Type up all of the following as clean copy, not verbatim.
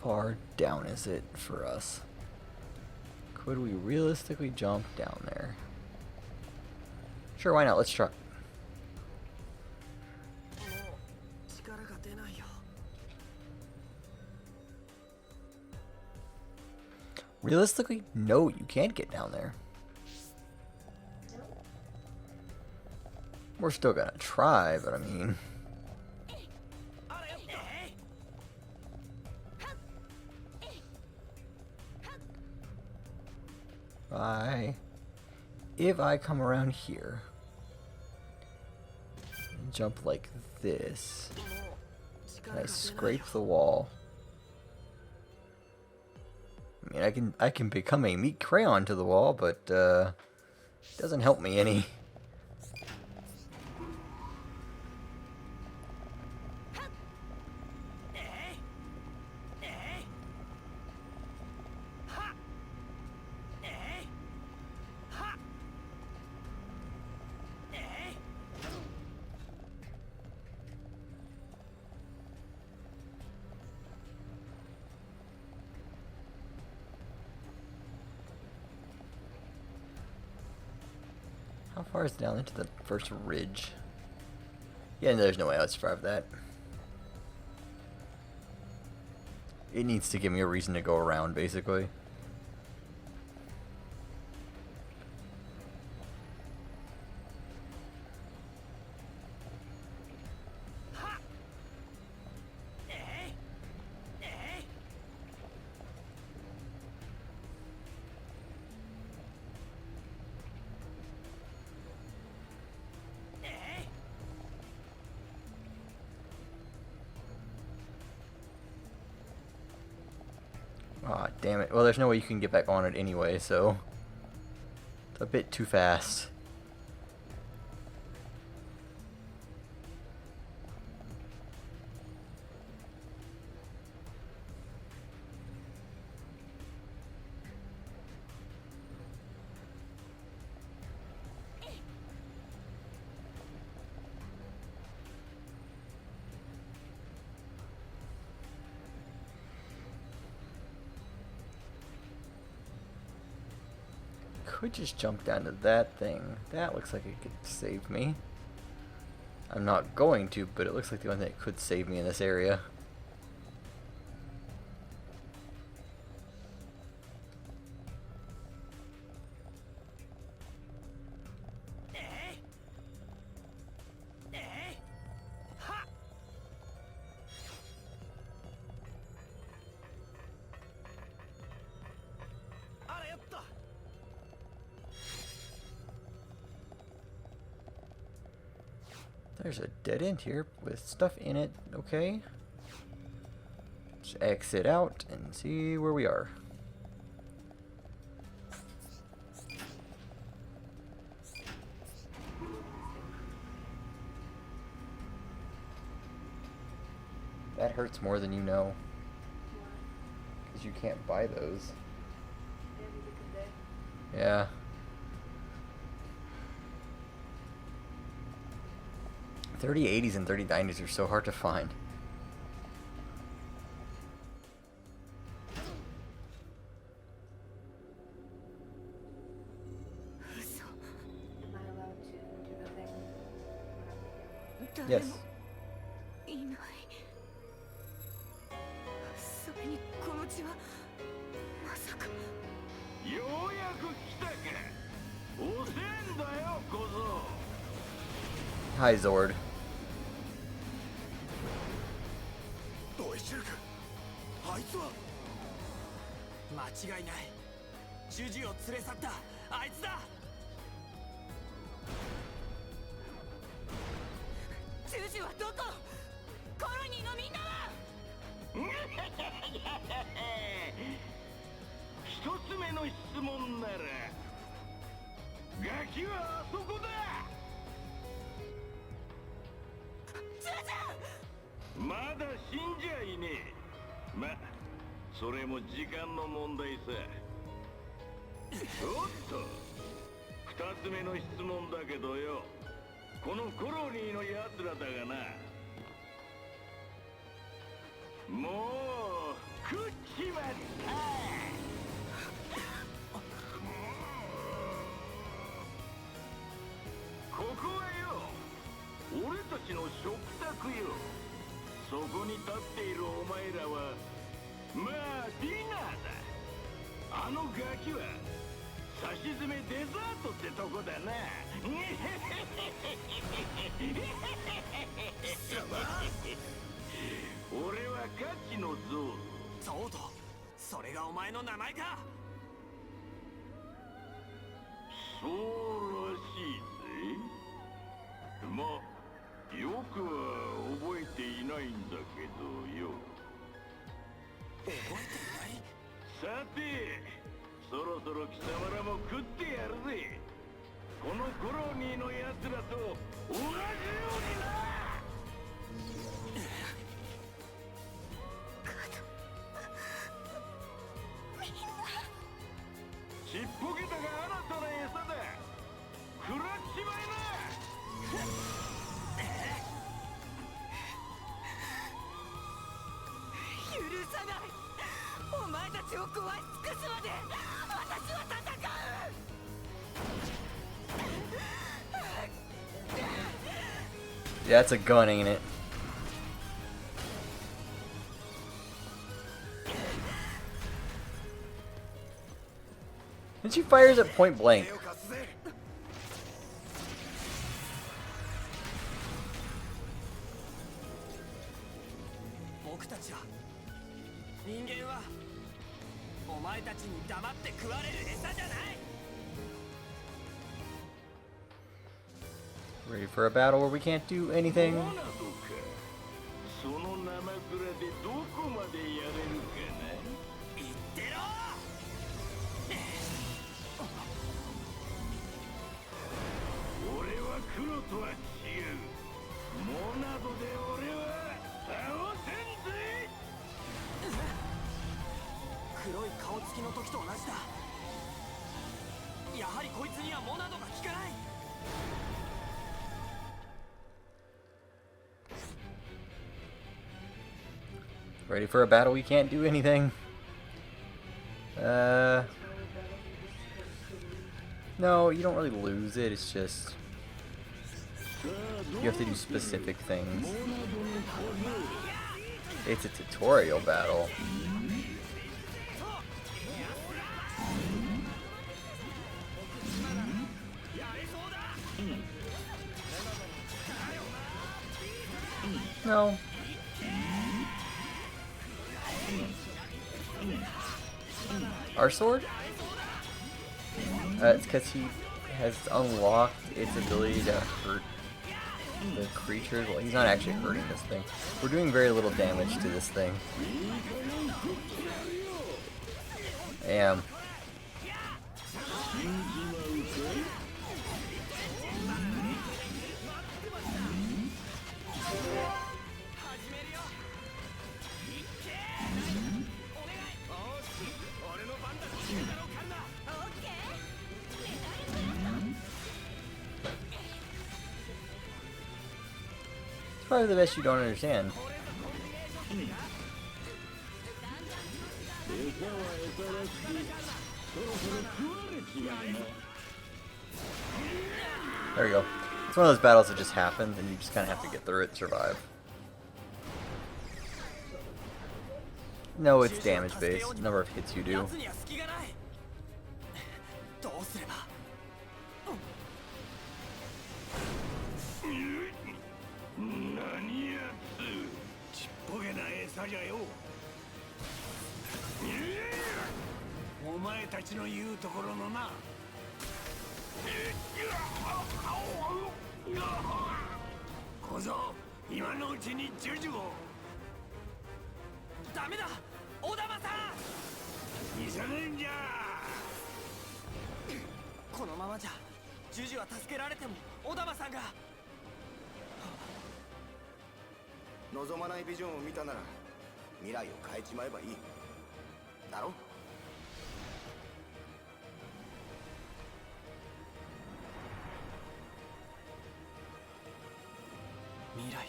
far down is it for us? Could we realistically jump down there? Sure, why not? Let's try. Realistically, no, you can't get down there. We're still gonna try, but I mean... If I come around here and jump like this, and I scrape the wall, I mean, I can become a meat crayon to the wall, but it doesn't help me any. How far is it down into the first ridge? Yeah, there's no way I would survive that. It needs to give me a reason to go around, basically. Aw, damn it. Well, there's no way you can get back on it anyway, so... It's a bit too fast. Could just jump down to that thing. That looks like it could save me. I'm not going to, but it looks like the only thing that could save me in this area. There's a dead end here with stuff in it, okay. Let's exit out and see where we are. That hurts more than you know. Because you can't buy those. Yeah. 3080s and 3090s are so hard to find. Yes. Hi, Zord. ここはよ、俺たちの食卓よ。そこに立っているお前らはまあディナーだ。あのガキは差し詰めデザートってとこだな。俺はガチのゾウ。ゾウとそれがお前の名前か。そうらしいぜ。まあよくは覚えていないんだけどよ。覚えていない。さて、そろそろ貴様らも食ってやるぜ。このコロニーのやつらと同じようにな。ちっぽけたが新たな餌だ。食らっちまいな。許さない。お前たちを壊し尽くすまで私は戦う。Yeah, it's a gun, ain't it? And she fires at point blank. 僕たちは人間はお前たちに黙って食われる餌じゃない。 Ready for a battle where we can't do anything? その生蔵でどこまでやれるかな。言ってろ。俺は黒とは違う。モナドで俺は倒せんぜ。黒い顔つきの時と同じだ。やはりこいつにはモナドが効かない。 Ready for a battle we can't do anything? No, you don't really lose it, it's just you have to do specific things. It's a tutorial battle. No. Our sword? It's because he has unlocked its ability to hurt the creatures. Well, he's not actually hurting this thing. We're doing very little damage to this thing. Damn. Probably the best you don't understand. There we go. It's one of those battles that just happens and you just kind of have to get through it and survive. No, it's damage based. Number of hits you do. お前たちの言うところのな。小僧、今のうちにジュジュを。ダメだ、小玉さん。急ぐんじゃ。このままじゃジュジュは助けられても小玉さんが。望まないビジョンを見たなら未来を変えちまえばいいだろ。未来を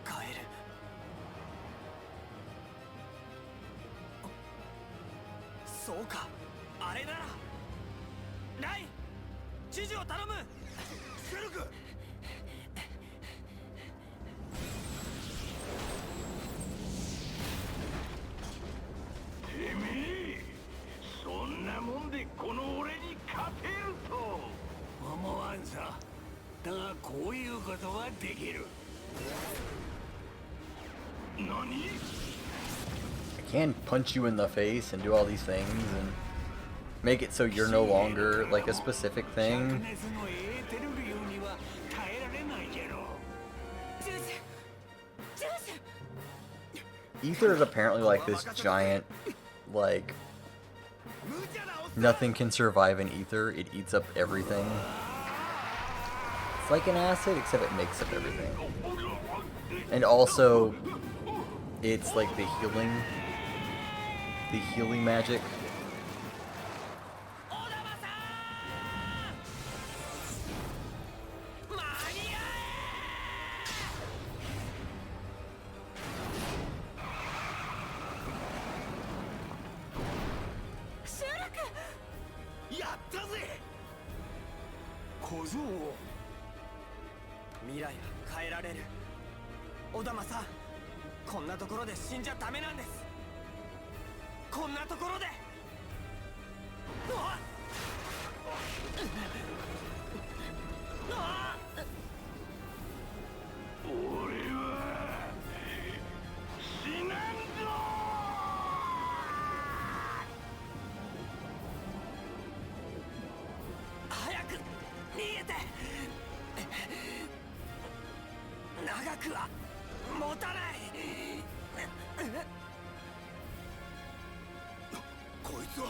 変える。そうか、あれならライン知事を頼む。シェルク。てめえ、そんなもんでこの俺に勝てると思わんさ。だがこういうことはできる。何？ I can punch you in the face and do all these things and make it so you're no longer like a specific 灼 thing. 熱のエーテル流には耐えられないじゃろ。ジュースジュース。 Ether is apparently like this giant, like, nothing can survive in ether. It eats up everything. It's like an acid, except it makes up everything. And also, it's like the healing magic. 小玉さん、間に合え。シュルク。やったぜ。小僧。未来は変えられる。小玉さん、こんなところで死んじゃダメなんです。こんなところで。うわっ。俺は死なんぞ。早く逃げて。長くは持たない。こいつは。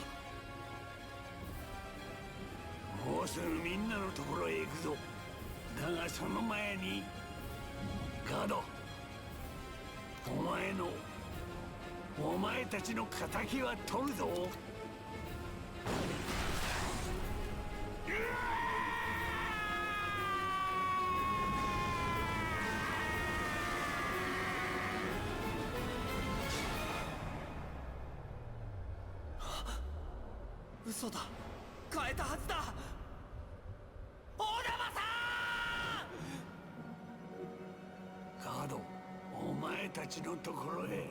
もうすぐみんなのところへ行くぞ。だがその前にガード、お前たちの敵は取るぞ。嘘だ、変えたはずだ。小玉さん。ガード、お前たちのところへ。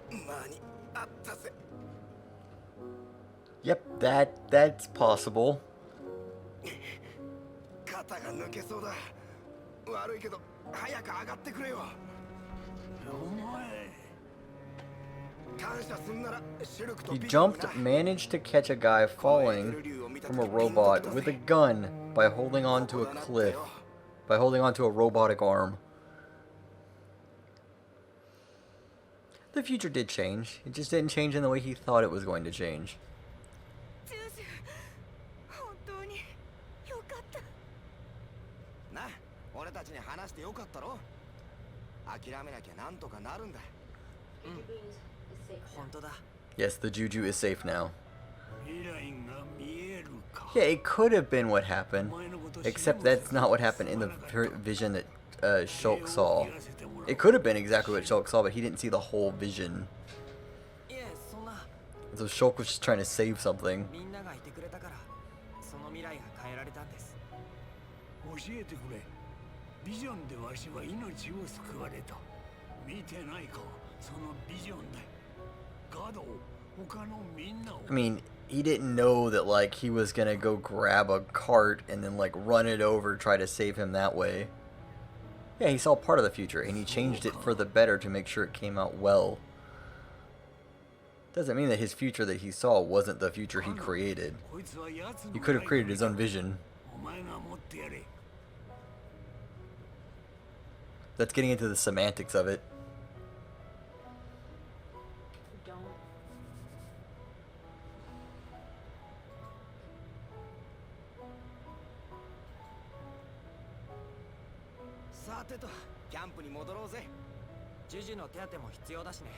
間に合ったぜ。 Yep, that's possible. 肩が抜けそうだ。悪いけど早く上がってくれよ。お前。感謝すんならシルクと He ビジョン jumped, だ。 managed to catch a guy falling from a robot with a gun by holding onto a cliff, by holding onto a robotic arm. The future did change. It just didn't change in the way he thought it was going to change. ジュース、本当によかった。な、俺たちに話してよかったろ。諦めなきゃなんとかなるんだ。本当だ。 Yes, the juju is safe now. 未来が見えるか。 Yeah, it could have been what happened, except that's not what happened in the vision that Shulk saw. It could have been exactly what Shulk saw, but he didn't see the whole vision. いえ、そんな。 So Shulk was just trying to save something. みんながいてくれたから、その未来が変えられたんです。教えてくれ。ビジョンでわしは命を救われた。見てないか、そのビジョンだ。ガード、他のみんなを。 I mean, he didn't know that, like, he was gonna go grab a cart and then, like, run it over, try to save him that way. Yeah, he saw part of the future, and he changed it for the better to make sure it came out well. Doesn't mean that his future that he saw wasn't the future he created. こいつは奴の He could have created his own vision. お前が持ってやれ。 That's getting into the semantics of it. Don't. さてと、キャンプに戻ろうぜ。ジュジュの手当ても必要だしね。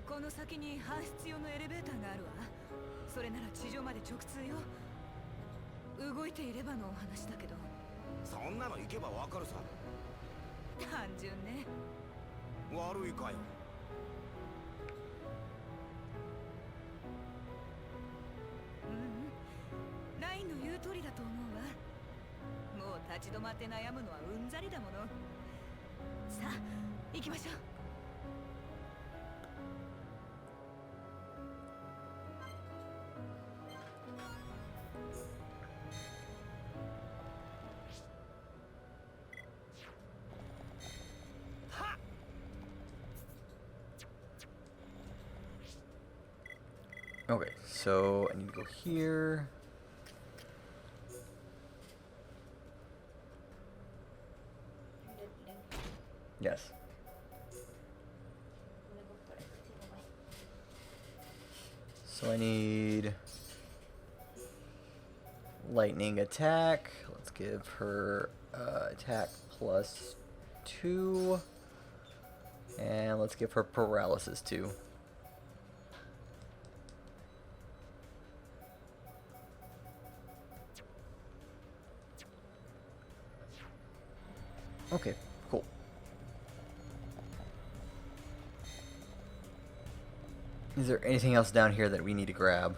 この先に搬出用のエレベーターがあるわ。それなら地上まで直通よ。動いていればのお話だけど。そんなの行けばわかるさ。単純ね。悪いかよ。ラインの言う通りだと思うわ。もう立ち止まって悩むのはうんざりだもの。さあ行きましょう。Okay, so I need to go here. Yes. So I need lightning attack. Let's give her attack +2. And let's give her paralysis 2. Okay, cool. Is there anything else down here that we need to grab?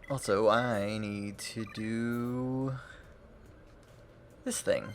Also, I need to do this thing.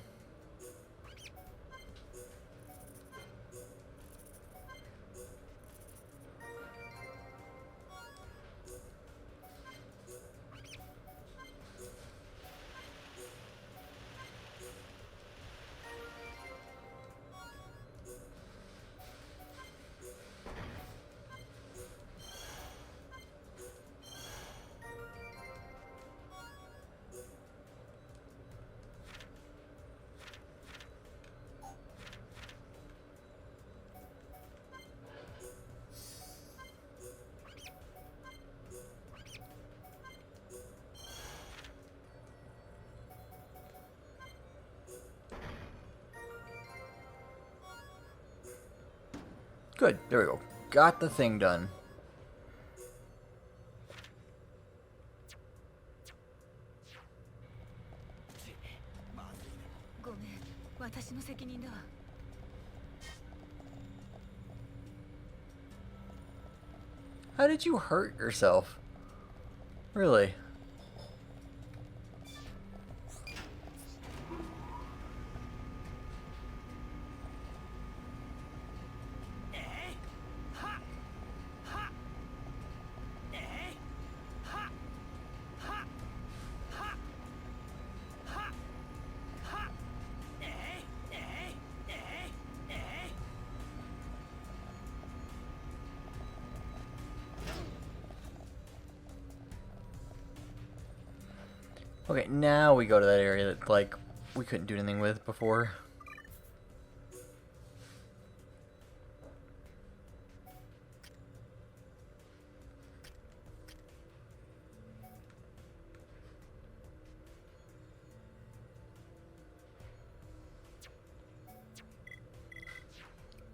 Good, there we go. Got the thing done. ごめん、私の責任だわ。How did you hurt yourself? Really? Okay, now we go to that area that, like, we couldn't do anything with before.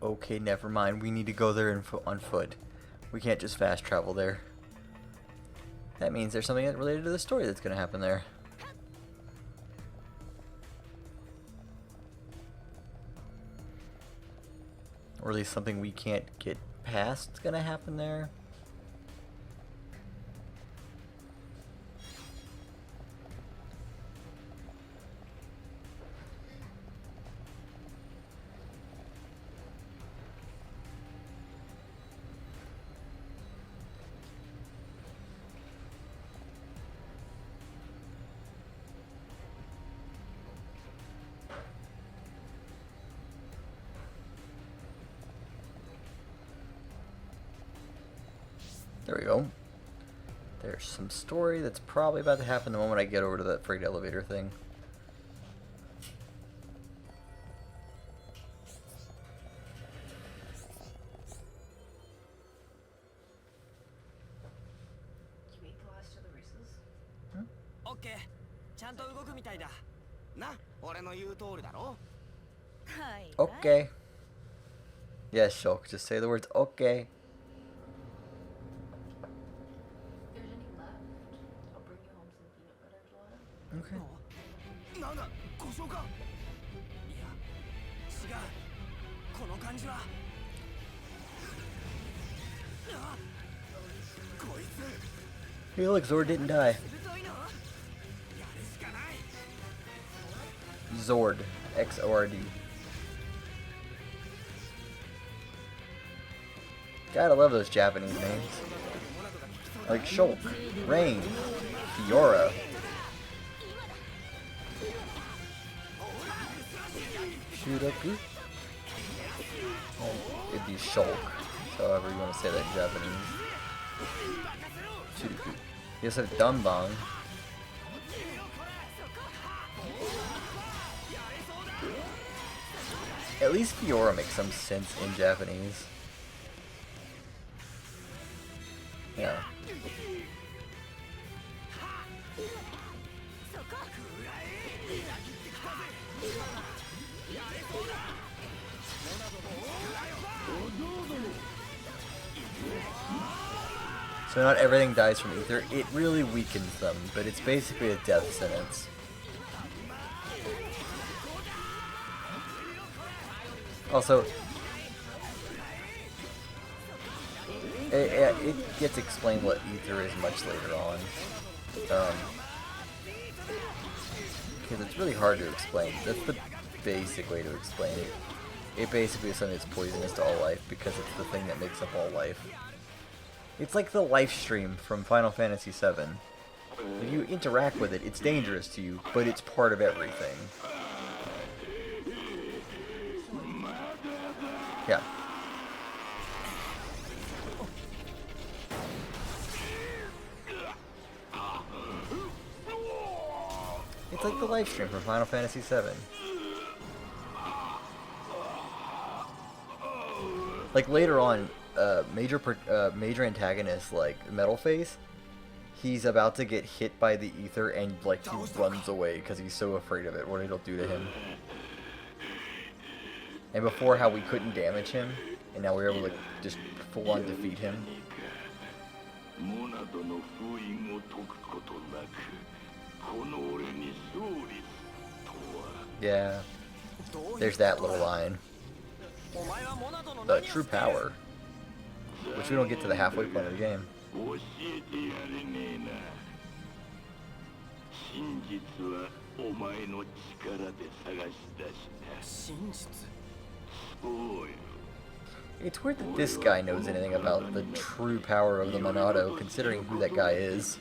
Okay, never mind. We need to go there on foot. We can't just fast travel there. That means there's something related to the story that's going to happen there. Or at least something we can't get past is going to happen there. There we go. There's some story that's probably about to happen the moment I get over to that freight elevator thing. OK ちゃんと動くみたいだな、俺の言う通りだろ。はい Okay. Yes, Shulk. Just say the words okay. Okay. なんだ故障かいや違うこの感じはあこいつ Hey, look, Zord didn't die. 太いのやるしかない Zord. X-O-R-D. Gotta love those Japanese names. Like Shulk, Rain, Fiora. Shuroku? Oh, it'd be Shulk. However you want to say that in Japanese. Shuroku. You also have Dunbang. At least Fiora makes some sense in Japanese. Yeah. So not everything dies from ether. It really weakens them, but it's basically a death sentence. Also, it gets explained what ether is much later on. Because it's really hard to explain. That's the basic way to explain it. It basically is something that's poisonous to all life because it's the thing that makes up all life. It's like the life stream from Final Fantasy VII. If you interact with it, it's dangerous to you, but it's part of everything. Yeah. It's like the live stream from Final Fantasy VII. Like later on, major antagonist like Metal Face, he's about to get hit by the ether and like he runs away because he's so afraid of it, what it'll do to him. And before, how we couldn't damage him, and now we're able to just full on defeat him. Yeah. There's that little line. The true power. Which we don't get to the halfway point of the game. It's weird that this guy knows anything about the true power of the Monado, considering who that guy is.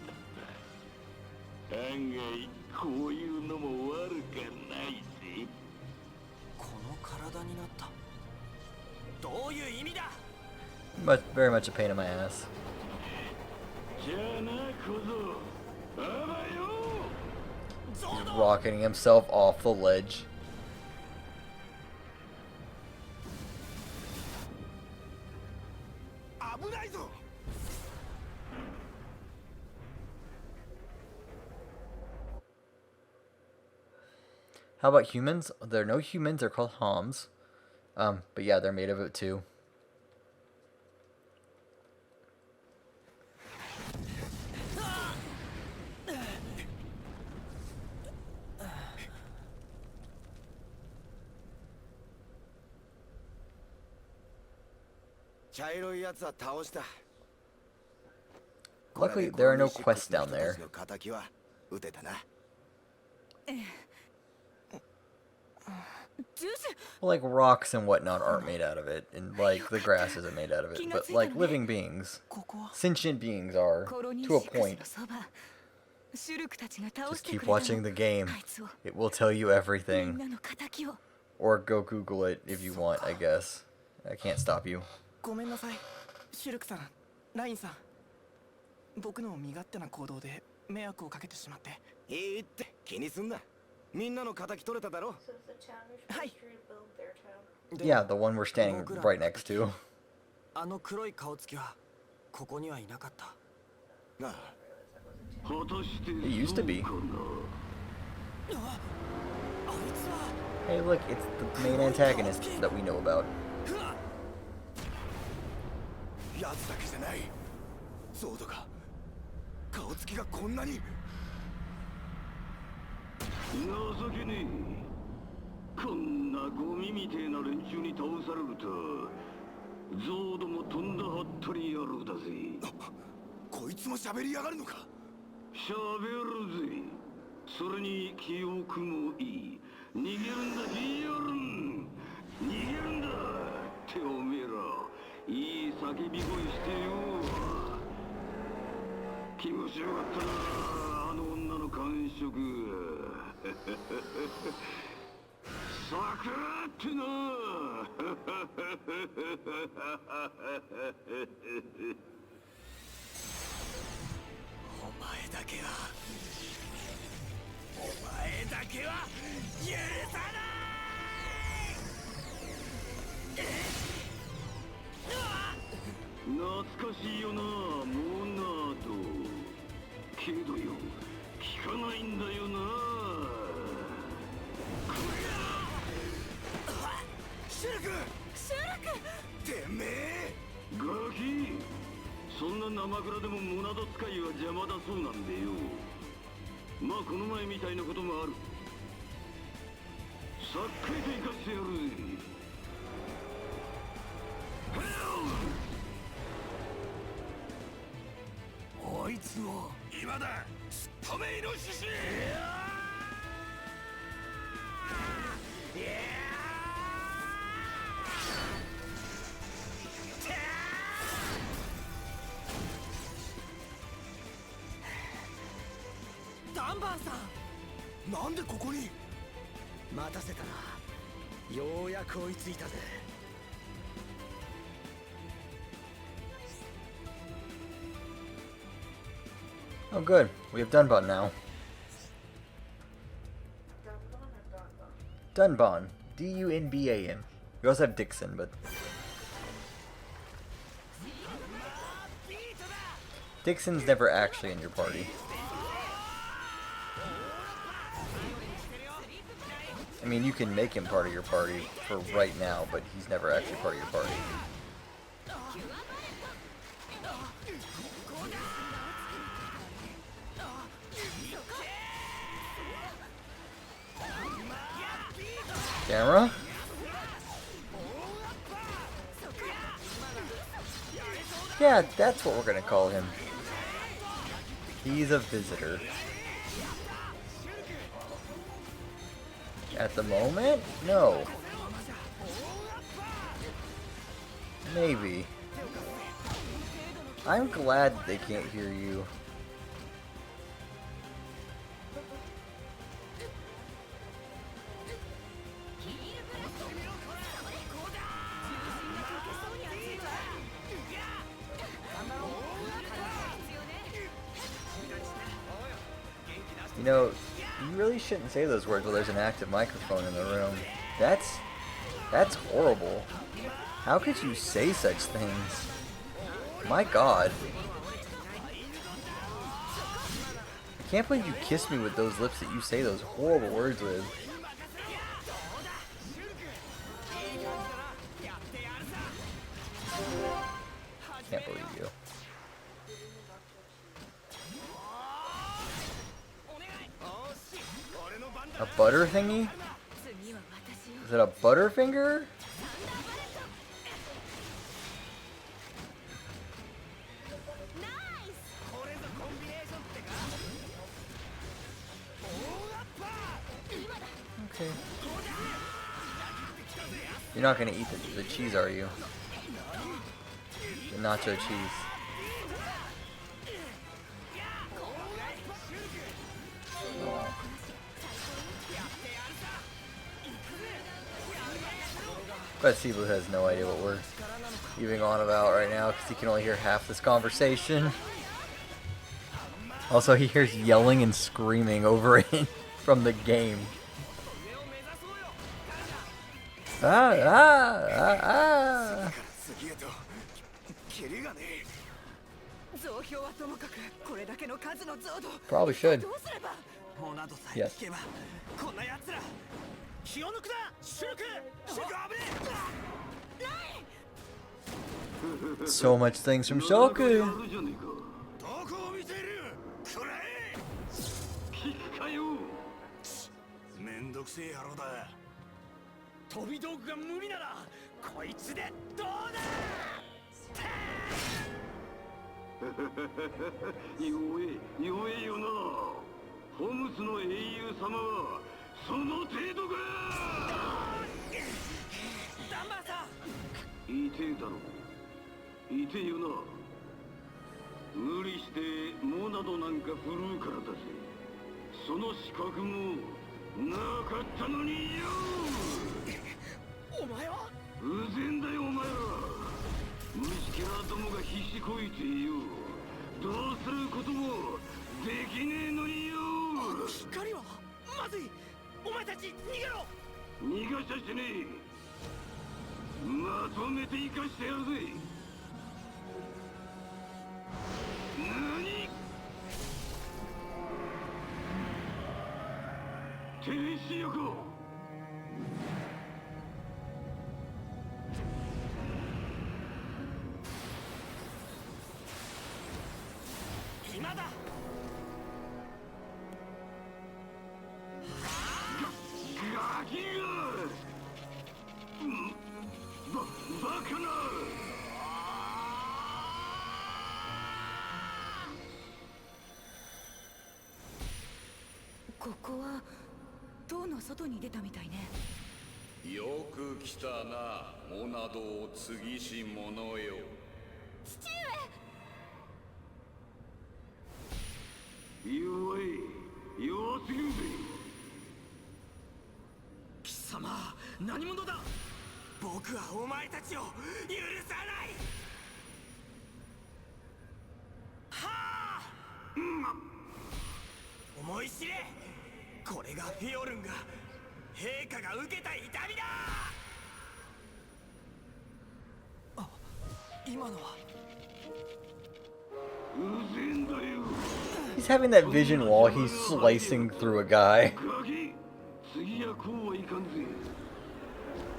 Very much a pain in my ass. He's rocketing himself off the ledge. How about humans? There are no humans, they're called Homs. But yeah, they're made of it too. Luckily, there are no quests down there. Well, like rocks and whatnot aren't made out of it, and like the grass isn't made out of it, but like living beings, sentient beings are, to a point. Just keep watching the game. It will tell you everything. Or go Google it if you want, I guess. I can't stop you. 僕の身勝手な行動で迷惑をかけてしまって。いいって気にすんな。みんなの敵取れただろ。 So the challenge Hi. was to rebuild their town. で Yeah, the one we're standing right next to. あの黒い顔つきはここにはいなかった。なあ、果たして It used to be. そうかな。あいつは Hey, look, it's the main antagonist that we know about. 奴だけじゃない。ゾードが顔つきがこんなに。情けねえ。こんなゴミみてえな連中に倒されるとゾードもとんだはったり野郎だぜ。こいつも喋りやがるのか。喋るぜ。それに記憶もいい。逃げるんだヒーロン。逃げるんだっておめえらいい叫び声してよ。気持ちよかったなあの女の感触。サクラってな。お前だけは許さない。懐かしいよなモナード。けどよ聞かないんだよな。シュルクてめえ。ガキそんな生蔵でもモナド使いは邪魔だそうなんでよ。まあこの前みたいなこともある。さっくりと生かしてやるぜ。あいつは今だ。すっとめイノシシ。ダンバンさん、なんでここに。待たせたな。ようやく追いついたぜ。 Oh, good. We have Dunban now. Dunban. D-U-N-B-A-N. We also have Dixon, but... Dixon's never actually in your party. I mean, you can make him part of your party for right now, but he's never actually part of your party. Camera? Yeah, that's what we're gonna call him. He's a visitor. At the moment? No. Maybe. I'm glad they can't hear you. You know, you really shouldn't say those words while there's an active microphone in the room. That's horrible. How could you say such things? My God. I can't believe you kissed me with those lips that you say those horrible words with. Can't believe you. A butter thingy? Is it a butterfinger? Okay. You're not gonna eat the cheese, are you? The nacho cheese. But Sibu has no idea what we're even on about right now because he can only hear half this conversation. Also, he hears yelling and screaming over it from the game. 上を目指そうよ Ah, ah, ah, ah. 次へとキリがねえ。増票はともかくこれだけの数の増度 Probably should. どうすればもうなどさえ Yes. 聞けばこんな奴ら気を抜くなシュルクシュルク危ねえ So much things from や Shoku. るじゃねえか。どこを見ているくらえ聞くかよ。めんどくせえ野郎だ飛び道具が無理ならこいつでどうだ弱え弱えよな。ホムスの英雄様はその程度か。ダンバーさん痛えだろ。痛えよな。無理してモナドなんか振るうからだぜ。その資格もなかったのによ。お前はうぜんだよお前ら。虫キャラどもが必死こいてよ。どうすることもできねえのによ。光はまずいお前たち逃げろ逃がしゃしてねえ。まとめて生かしてやるぜ。何天使横。今だガキがバカな。ここは塔の外に出たみたいねよく来たな、モナドを継ぎし者よ。弱い弱すぎるぜ。貴様何者だ僕はお前たちを許さないはあ、思い知れこれがフィオルンが陛下が受けた痛みだあ今のはうぜえんだよ。 He's having that vision while he's slicing through a guy. ガキ次はこうはいかんぜ。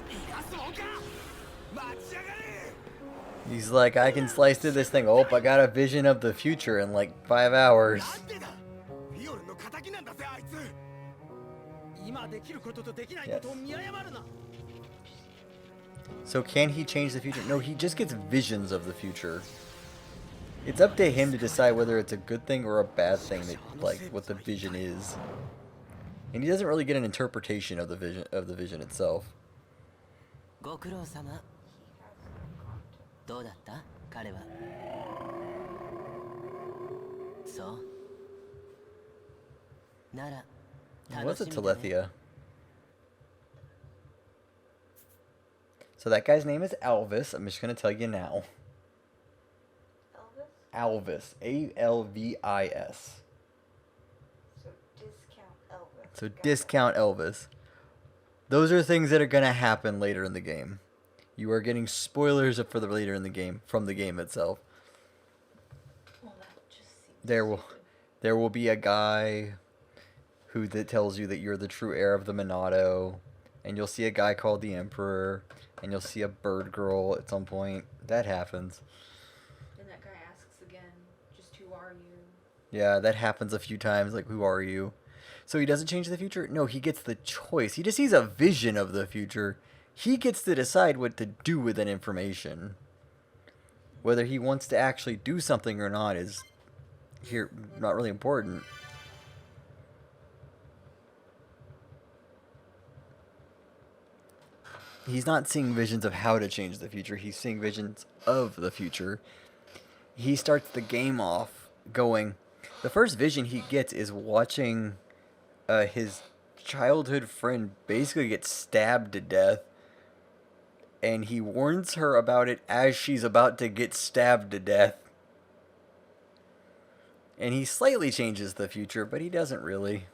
逃がすもんか待ちやがれ He's like, I can slice through this thing. Oh, I got a vision of the future in like 5 hours. なんでだフィオルンの仇なんだぜあいつ今できることとできないことを見誤るな So can he change the future? No, he just gets visions of the future. It's up to him to decide whether it's a good thing or a bad thing, that, like what the vision is. And he doesn't really get an interpretation of the vision itself. ご苦労様どうだった彼はそうなら What's a 楽しみだね Telethia? So that guy's name is Alvis. I'm just gonna tell you now. Elvis? Alvis. A-L-V-I-S. So discount Elvis. So Got it. discount Elvis. Those are things that are gonna happen later in the game. You are getting spoilers for the later in the game from the game itself. Well, that just seems There will be a guy that tells you that you're the true heir of the Minato, and you'll see a guy called the Emperor, and you'll see a bird girl at some point. That happens. And that guy asks again, just who are you? Yeah, that happens a few times, like, who are you? So he doesn't change the future? No, he gets the choice. He just sees a vision of the future. He gets to decide what to do with that information. Whether he wants to actually do something or not is here not really important. He's not seeing visions of how to change the future. He's seeing visions of the future. He starts the game off going... The first vision he gets is watching his childhood friend basically get stabbed to death. And he warns her about it as she's about to get stabbed to death. And he slightly changes the future, but he doesn't really.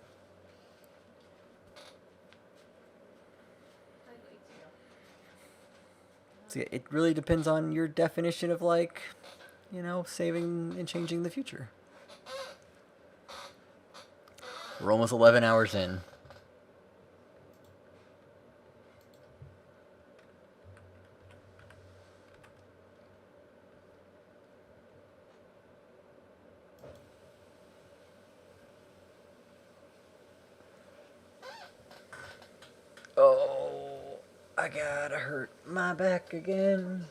See, it really depends on your definition of, like, you know, saving and changing the future. We're almost 11 hours in. Oh, I gotta hurt my back again.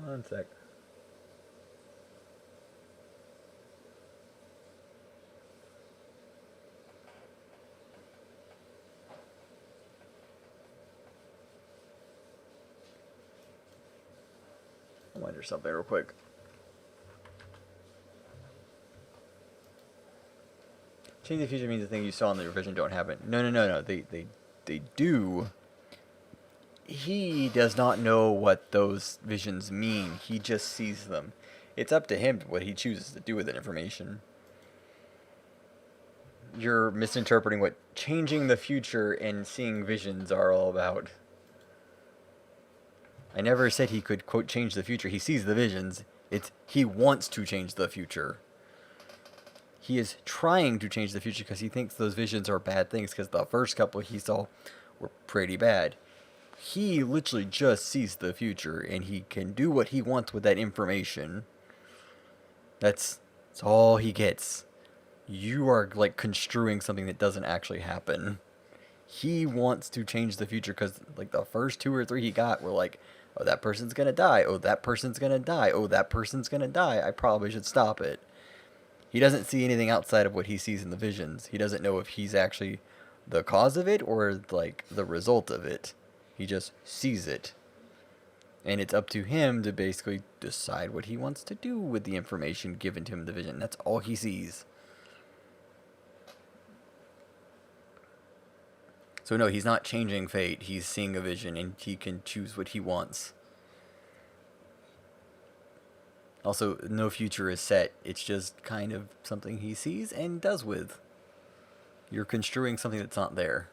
One sec. I wonder something real quick. Change the future means the thing you saw in the revision don't happen. No. They do. He does not know what those visions mean. He just sees them. It's up to him what he chooses to do with that information. You're misinterpreting what changing the future and seeing visions are all about. I never said he could, quote, change the future. He sees the visions. He wants to change the future. He is trying to change the future because he thinks those visions are bad things, because the first couple he saw were pretty bad. He literally just sees the future, and he can do what he wants with that information. That's all he gets. You are, like, construing something that doesn't actually happen. He wants to change the future because, like, the first 2 or 3 he got were like, oh, that person's gonna die. Oh, that person's gonna die. Oh, that person's gonna die. I probably should stop it. He doesn't see anything outside of what he sees in the visions. He doesn't know if he's actually the cause of it or, like, the result of it. He just sees it. And it's up to him to basically decide what he wants to do with the information given to him in the vision. That's all he sees. So no, he's not changing fate. He's seeing a vision, and he can choose what he wants. Also, no future is set. It's just kind of something he sees and does with. You're construing something that's not there.